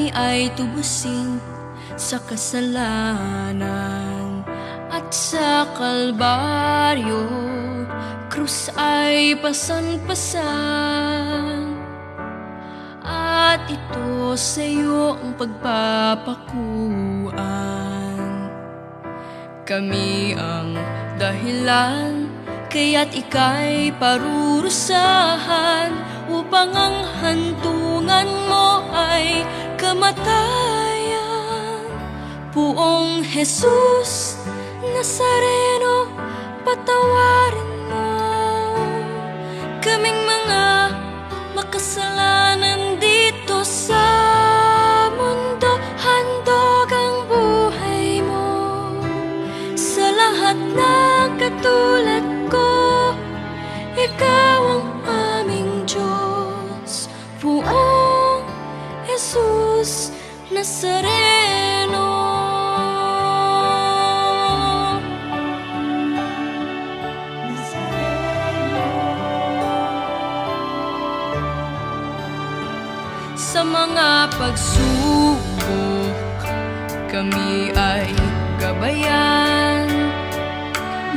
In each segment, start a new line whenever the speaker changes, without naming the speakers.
kami ay tubusin sa kasalanan. At sa Kalbaryo, krus ay pasan-pasan. At ito sa iyo ang pagpapakuan. Kami ang dahilan, kaya't ika'y parurusahan, upang ang hantungan mo ay kamatayan. Poong Jesus Nazareno, patawarin mo kaming mga makasalanan dito sa mundo. Handog ang buhay mo sa lahat ng katulad ko. Ikaw ang aming Diyos, Poong Jesus Nazareno. Sa mga pagsubok, kami ay gabayan,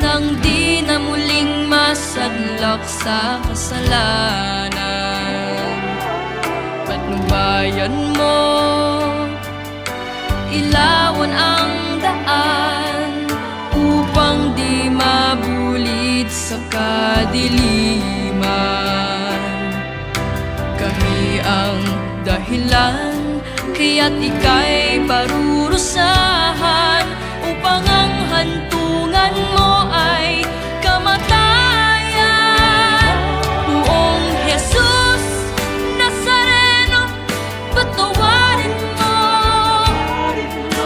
nang di na muling masadlak sa kasalanan. Patnubayan mo, ilawan ang daan, upang di mabulit sa kadiliman. Kami ang dahilan, kaya't ika'y parurusahan, upang ang hantungan mo ay kamatayan. Poong Jesus Nazareno, patawarin mo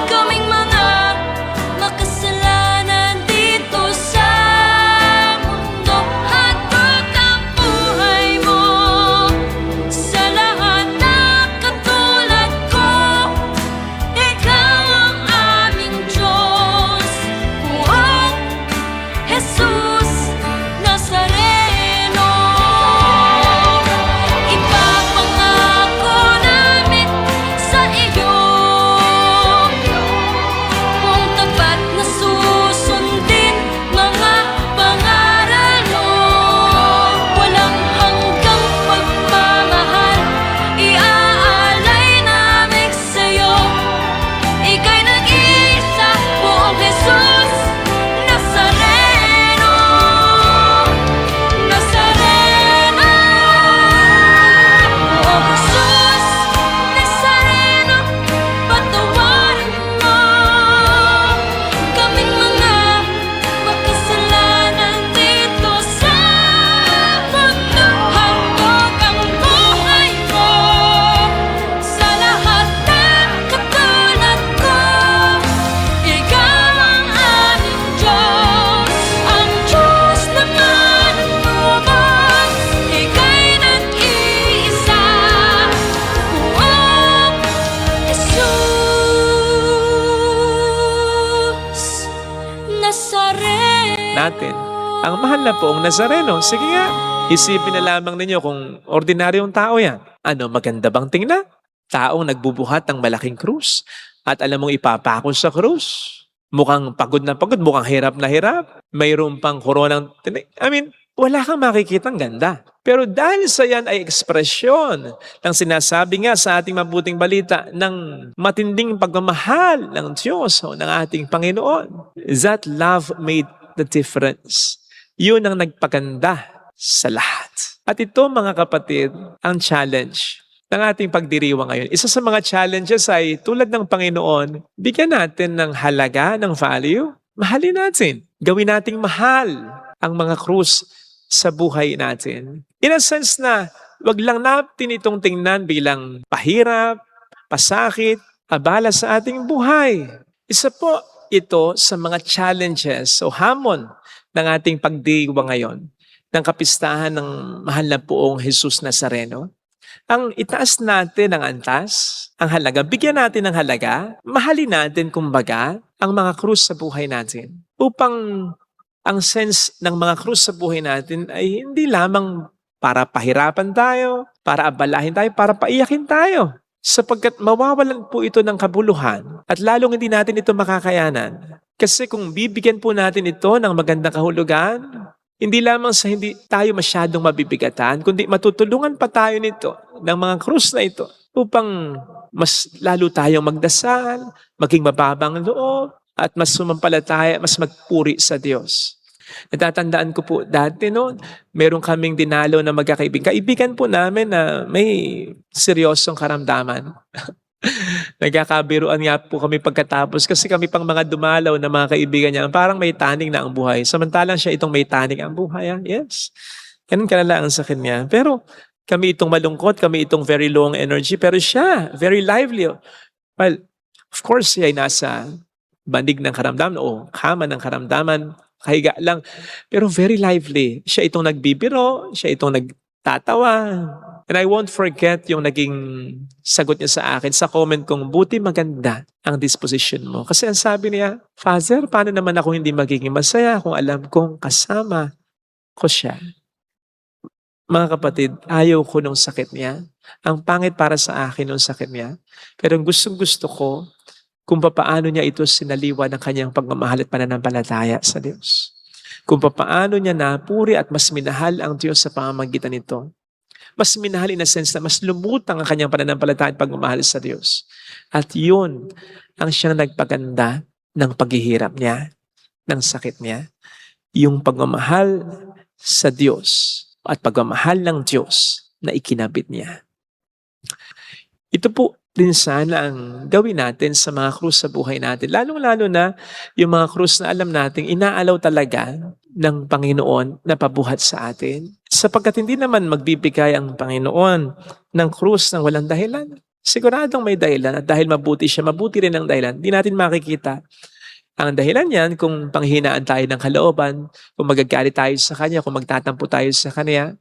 kaming mga makasalanan dito sa mundo. Handog ang buhay mo sa lahat ng katulad ko. Ikaw ang aming Diyos, Poong Jesus Nazareno. Ipapangako namin sa iyo kung tapat na susundin mga pangaral mo. Walang hanggang pagmamahal iaalay namin sa'yo. Ika'y nag-iisa, Poong Jesus Nazareno. Nazareno, Poong Jesus Nazareno, patawarin mo kaming mga makasalanan dito sa mundo. Handog ang buhay mo sa lahat ng katulad ko. Ikaw ang aming Diyos, ang Diyos na manunubos. Ika'y nag-iisa, Poong Jesus Nazareno.
Natin ang mahal na Poong Nazareno. Sige nga, isipin na lamang ninyo kung ordinaryong tao yan. Ano, maganda bang tingnan? Taong nagbubuhat ng malaking krus at alam mong ipapako sa krus. Mukhang pagod na pagod, mukhang hirap na hirap. Mayroon pang koronang wala kang makikitang ganda. Pero dahil sa yan ay ekspresyon ng sinasabi nga sa ating mabuting balita ng matinding pagmamahal ng Diyos o ng ating Panginoon. That love made the difference. Yun ang nagpaganda sa lahat. At ito mga kapatid, ang challenge ng ating pagdiriwang ngayon. Isa sa mga challenges ay tulad ng Panginoon, bigyan natin ng halaga, ng value. Mahalin natin. Gawin nating mahal ang mga krus sa buhay natin. In a sense na, wag lang natin itong tingnan bilang pahirap, pasakit, abala sa ating buhay. Isa po ito sa mga challenges o hamon ng ating pagdiriwang ngayon ng kapistahan ng mahal na Poong Jesus Nazareno. Ang itaas natin ang antas, ang halaga, bigyan natin ng halaga, mahalin natin kumbaga ang mga krus sa buhay natin. Upang ang sense ng mga krus sa buhay natin ay hindi lamang para pahirapan tayo, para abalahin tayo, para paiyakin tayo. Sapagkat mawawalan po ito ng kabuluhan at lalong hindi natin ito makakayanan. Kasi kung bibigyan po natin ito ng magandang kahulugan, hindi lamang sa hindi tayo masyadong mabibigatan, kundi matutulungan pa tayo nito ng mga krus na ito upang mas lalo tayong magdasal, maging mababang loob, at mas sumampalataya, mas magpuri sa Diyos. Natatandaan ko po dati noon, meron kaming dinalo na magkakaibigan. Kaibigan po namin na may seryosong karamdaman. Nagkakabiruan nga po kami pagkatapos kasi kami pang mga dumalaw na mga kaibigan niya, parang may taning na ang buhay. Samantalang siya itong may taning ang buhay. Yes. Ganun kalala ang sa kanya. Pero kami itong malungkot, kami itong very low ang energy, pero siya, very lively. Well, of course, siya ay nasa bandig ng karamdaman o kama ng karamdaman, kahiga lang. Pero very lively. Siya itong nagbibiro, siya itong nagtatawa. And I won't forget yung naging sagot niya sa akin sa comment kong, buti maganda ang disposition mo. Kasi ang sabi niya, Father, paano naman ako hindi magiging masaya kung alam kong kasama ko siya? Mga kapatid, ayaw ko nung sakit niya. Ang pangit para sa akin nung sakit niya. Pero gustong gusto ko kung papaano niya ito sinaliwa ng kanyang pagmamahal at pananampalataya sa Diyos. Kung papaano niya napuri at mas minahal ang Diyos sa pamamagitan nito. Mas minahal in a sense na mas lumutang ang kanyang pananampalataya at pagmamahal sa Diyos. At yun ang siyang nagpaganda ng paghihirap niya, ng sakit niya. Yung pagmamahal sa Diyos at pagmamahal ng Diyos na ikinabit niya. Ito po din sana ang gawin natin sa mga krus sa buhay natin. Lalong-lalo na yung mga krus na alam nating inaalaw talaga ng Panginoon na pabuhat sa atin. Sapagkat hindi naman magbibigay ang Panginoon ng krus ng walang dahilan. Siguradong may dahilan at dahil mabuti siya, mabuti rin ang dahilan. Hindi natin makikita ang dahilan yan kung panghinaan tayo ng kalooban, kung magagalit tayo sa Kanya, kung magtatampo tayo sa Kanya,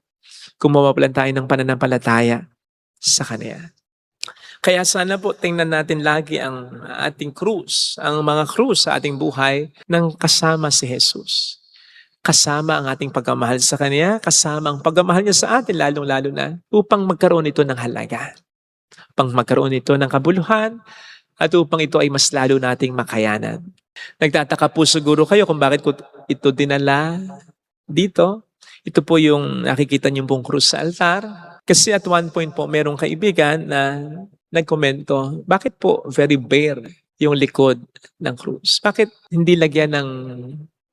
kung mawawalan tayo ng pananampalataya sa Kanya. Kaya sana po tingnan natin lagi ang ating krus, ang mga krus sa ating buhay ng kasama si Jesus. Kasama ang ating pagmamahal sa Kanya, kasama ang pagmamahal niya sa atin, lalong-lalo na upang magkaroon ito ng halaga, upang magkaroon ito ng kabuluhan, at upang ito ay mas lalo nating makayanan. Nagtataka po siguro kayo kung bakit ko ito dinala dito. Ito po yung nakikita niyo pong krus sa altar. Kasi at one point po, merong kaibigan na nagkomento, bakit po very bare yung likod ng krus? Bakit hindi lagyan ng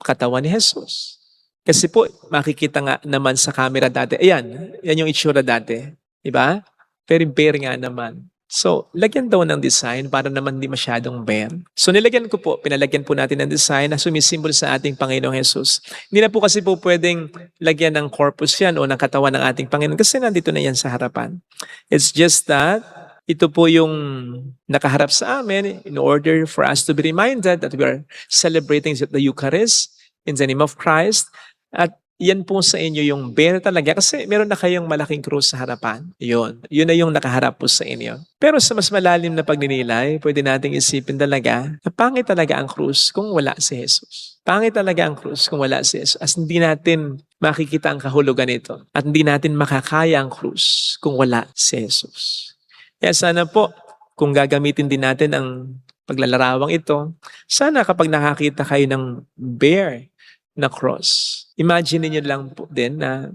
katawan ni Jesus? Kasi po, makikita nga naman sa camera dati. Ayan, yan yung itsura dati. Diba? Very bare nga naman. So, lagyan daw ng design para naman hindi masyadong bare. So, nilagyan ko po, pinalagyan po natin ng design na sumisimbol sa ating Panginoong Jesus. Hindi na po kasi po pwedeng lagyan ng corpus yan o ng katawan ng ating Panginoon kasi nandito na yan sa harapan. It's just that ito po yung nakaharap sa amin in order for us to be reminded that we are celebrating the Eucharist in the name of Christ. At yan po sa inyo yung bare talaga kasi meron na kayong malaking krus sa harapan. Yun na yung nakaharap po sa inyo. Pero sa mas malalim na pagninilay, pwede nating isipin talaga na pangit talaga ang krus kung wala si Jesus. Pangit talaga ang krus kung wala si Jesus. As hindi natin makikita ang kahulugan nito. At hindi natin makakaya ang krus kung wala si Jesus. Kaya sana po, kung gagamitin din natin ang paglalarawang ito, sana kapag nakakita kayo ng bare na cross, imagine niyo lang po din na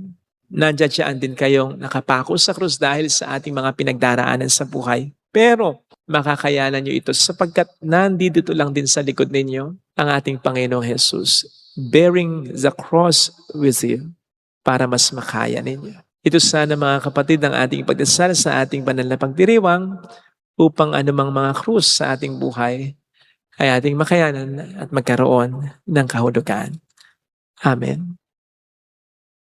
nandiyan din kayong nakapako sa krus dahil sa ating mga pinagdaraanan sa buhay. Pero makakayanan niyo ito sapagkat nandito lang din sa likod ninyo ang ating Panginoong Jesus, bearing the cross with you para mas makaya ninyo. Ito sana mga kapatid ang ating pagdasal sa ating banal na pagdiriwang upang anumang mga krus sa ating buhay ay ating makayanan at magkaroon ng kahulugan. Amen.